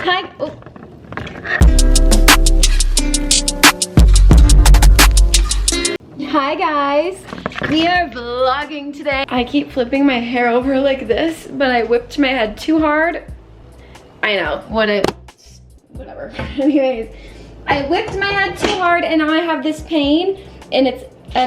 Hi. Oh. Hi guys. We are vlogging today. I keep flipping my hair over like this, but I whipped my head too hard. I know, whatever. Anyways, I whipped my head too hard and now I have this pain and it's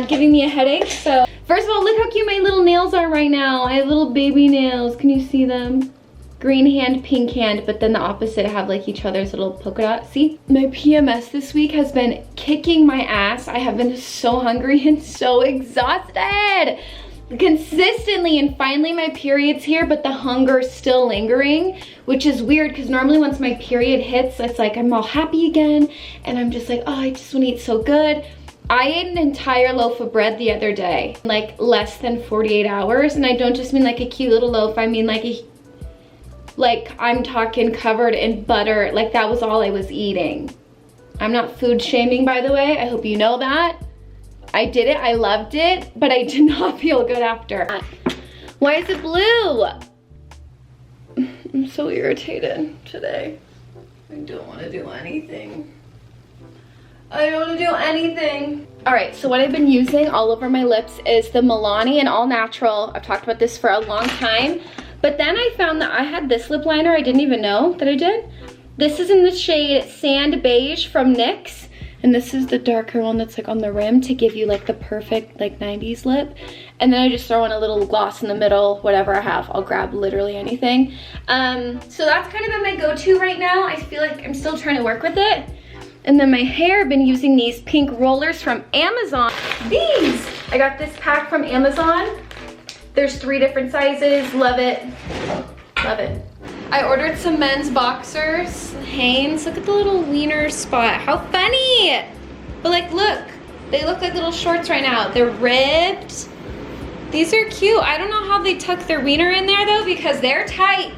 giving me a headache. So first of all, look how cute my little nails are right now. I have little baby nails. Can you see them? Green hand, pink hand, but then the opposite have like each other's little polka dot. See? My PMS this week has been kicking my ass. I have been so hungry and so exhausted consistently, and finally my period's here, but the hunger's still lingering, which is weird because normally once my period hits, it's like I'm all happy again and I'm just like, oh, I just want to eat so good. I ate an entire loaf of bread the other day, like less than 48 hours, and I don't just mean like a cute little loaf, I mean like I'm talking covered in butter. Like that was all I was eating. I'm not food shaming, by the way. I hope you know that. I did it, I loved it, but I did not feel good after. Why is it blue? I'm so irritated today. I don't want to do anything. I don't want to do anything. All right, so what I've been using all over my lips is the Milani and All Natural. I've talked about this for a long time, but then I found that I had this lip liner. I didn't even know that I did. This is in the shade Sand Beige from NYX. And this is the darker one that's like on the rim to give you like the perfect like 90s lip. And then I just throw in a little gloss in the middle, whatever I have. I'll grab literally anything. So that's kind of been my go-to right now. I feel like I'm still trying to work with it. And then my hair, I've been using these pink rollers from Amazon. These! I got this pack from Amazon. There's 3 different sizes. Love it. Love it. I ordered some men's boxers, Hanes. Look at the little wiener spot. How funny! But like, look, they look like little shorts right now. They're ribbed. These are cute. I don't know how they tuck their wiener in there though, because they're tight.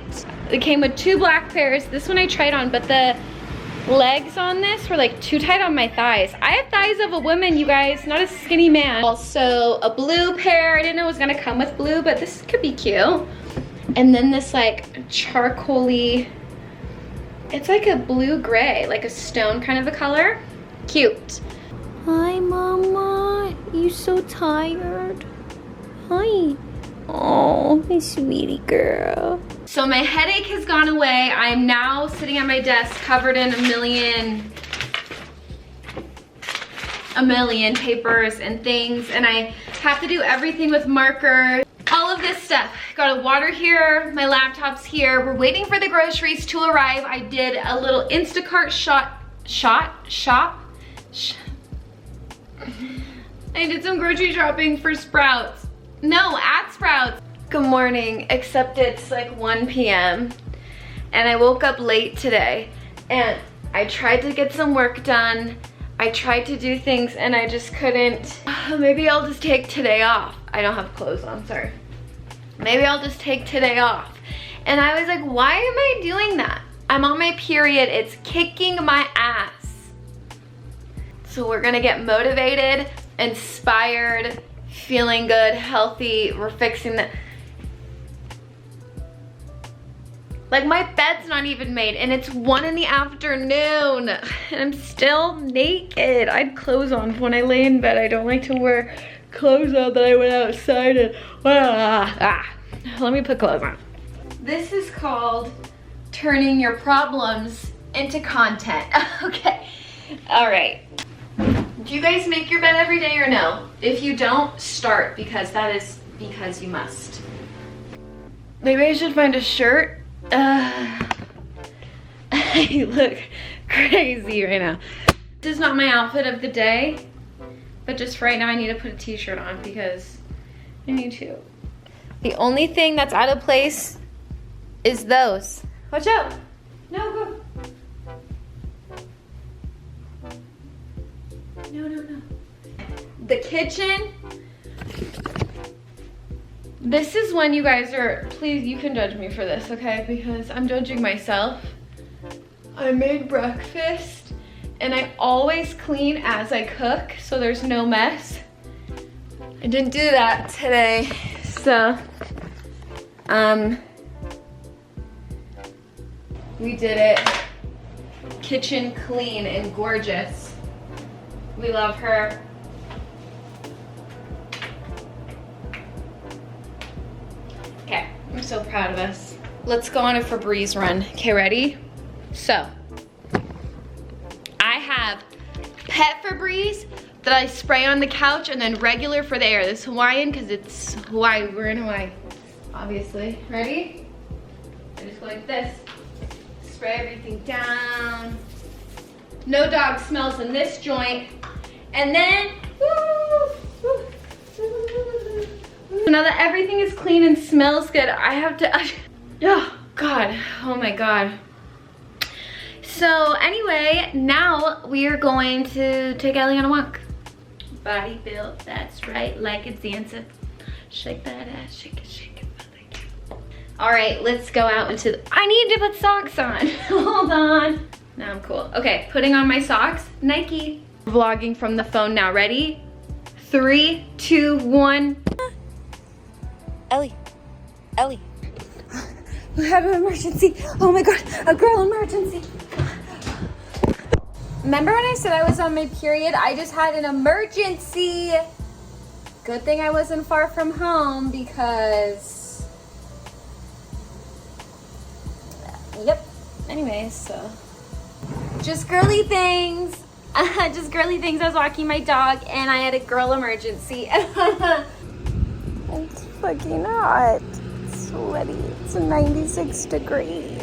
They came with 2 black pairs. This one I tried on, but the legs on this were like too tight on my thighs. I have thighs of a woman, you guys, not a skinny man. Also a blue pair. I didn't know it was gonna come with blue, but this could be cute. And then this like charcoaly, it's like a blue gray, like a stone kind of a color. Cute. Hi, Mama. You so tired? Hi. Oh, my sweetie girl. So my headache has gone away. I am now sitting at my desk covered in a million papers and things, and I have to do everything with marker. All of this stuff. Got a water here, my laptop's here. We're waiting for the groceries to arrive. I did a little Instacart shop. I did some grocery shopping for Sprouts. No, at Sprouts. Good morning, except it's like 1 p.m. and I woke up late today and I tried to get some work done. I tried to do things and I just couldn't. Maybe I'll just take today off. I don't have clothes on, sorry. Maybe I'll just take today off. And I was like, why am I doing that? I'm on my period, it's kicking my ass. So we're gonna get motivated, inspired, feeling good, healthy. We're fixing the, like my bed's not even made and it's 1 in the afternoon and I'm still naked. I had clothes on when I lay in bed. I don't like to wear clothes on that I went outside and let me put clothes on. This is called turning your problems into content. Okay, all right. Do you guys make your bed every day or no? If you don't, start, because that is because you must. Maybe I should find a shirt. I look crazy right now. This is not my outfit of the day, but just right now I need to put a t-shirt on because I need to. The only thing that's out of place is those. Watch out. No, go. No. The kitchen. This is when you guys are, please, you can judge me for this, okay? Because I'm judging myself. I made breakfast and I always clean as I cook so there's no mess. I didn't do that today, so we did it kitchen clean and gorgeous. We love her. Okay, I'm so proud of us. Let's go on a Febreze run. Okay, ready? So, I have pet Febreze that I spray on the couch, and then regular for the air. This is Hawaiian because it's Hawaii. We're in Hawaii, obviously. Ready? I just go like this. Spray everything down. No dog smells in this joint. And then, now that everything is clean and smells good, I have to, oh God, oh my God. So anyway, now we are going to take Ellie on a walk. Body built, that's right, like a dancer. Shake that ass, shake it, shake it. All right, let's go out into the, I need to put socks on. Hold on. Now I'm cool. Okay, putting on my socks, Nike. Vlogging from the phone now, ready? 3, 2, 1. Ellie, Ellie. We have an emergency. Oh my God, a girl emergency. Remember when I said I was on my period? I just had an emergency. Good thing I wasn't far from home because, yep. Anyways, so just girly things. Just girly things. I was walking my dog and I had a girl emergency. It's fucking hot. It's sweaty. It's 96 degrees.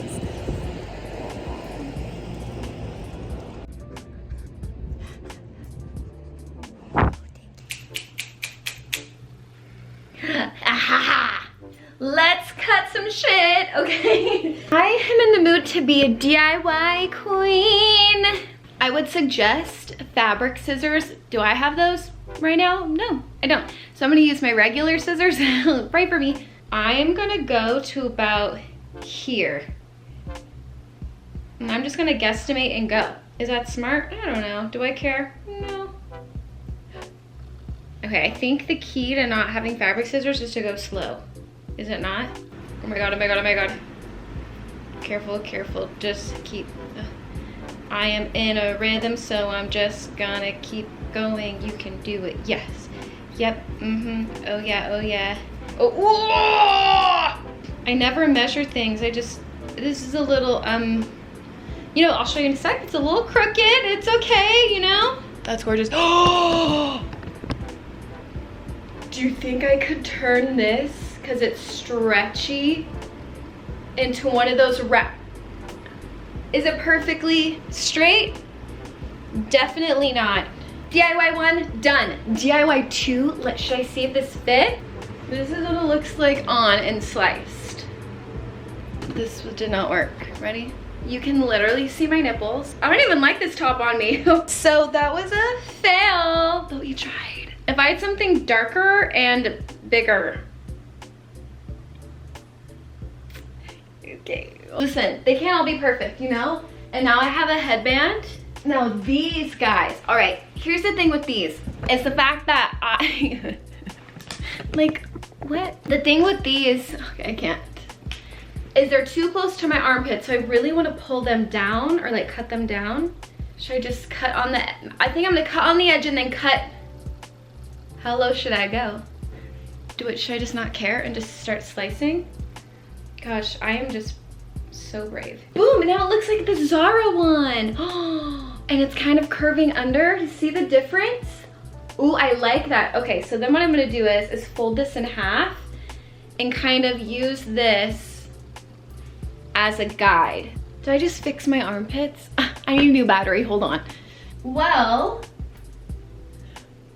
Let's cut some shit, okay? I am in the mood to be a DIY queen. I would suggest fabric scissors. Do I have those right now? No, I don't. So I'm gonna use my regular scissors, right for me. I am gonna go to about here. And I'm just gonna guesstimate and go. Is that smart? I don't know. Do I care? No. Okay, I think the key to not having fabric scissors is to go slow. Is it not? Oh my God, oh my God, oh my God. Careful, careful, just keep. I am in a rhythm, so I'm just gonna keep going. You can do it, yes. Yep, oh yeah, oh yeah. Oh, whoa! I never measure things, this is a little, you know, I'll show you in a sec. It's a little crooked, it's okay, you know? That's gorgeous. Oh! Do you think I could turn this, because it's stretchy, into one of those Is it perfectly straight? Definitely not. DIY 1, done. DIY 2, should I see if this fit? This is what it looks like on and sliced. This did not work. Ready? You can literally see my nipples. I don't even like this top on me. So that was a fail, but we tried. If I had something darker and bigger. Okay. Listen, they can't all be perfect, you know? And now I have a headband. Now these guys, all right, here's the thing with these. It's the fact that I, like, what? The thing with these, okay, I can't, is they're too close to my armpit, so I really want to pull them down or like cut them down. Should I just cut on the, I think I'm gonna cut on the edge and then cut. How low should I go? Should I just not care and just start slicing? Gosh, I am just so brave. Boom, and now it looks like the Zara one. And it's kind of curving under. You see the difference? Ooh, I like that. Okay, so then what I'm gonna do is fold this in half and kind of use this as a guide. Did I just fix my armpits? I need a new battery, hold on. Well,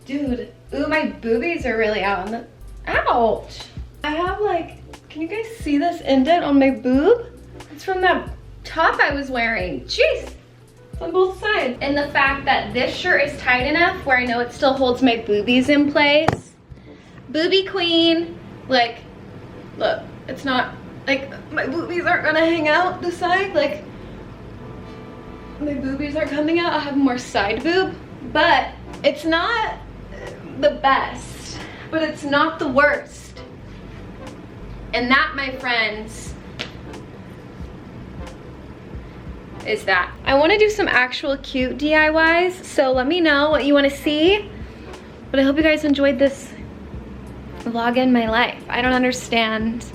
dude, ooh, my boobies are really out on the, ouch. I have like, can you guys see this indent on my boob? It's from that top I was wearing. Jeez, it's on both sides. And the fact that this shirt is tight enough where I know it still holds my boobies in place. Booby queen. Like, look, it's not, like, my boobies aren't gonna hang out the side. Like, my boobies aren't coming out. I have more side boob, but it's not the best, but it's not the worst. And that, my friends, is that. I wanna do some actual cute DIYs, so let me know what you wanna see. But I hope you guys enjoyed this vlog in my life. I don't understand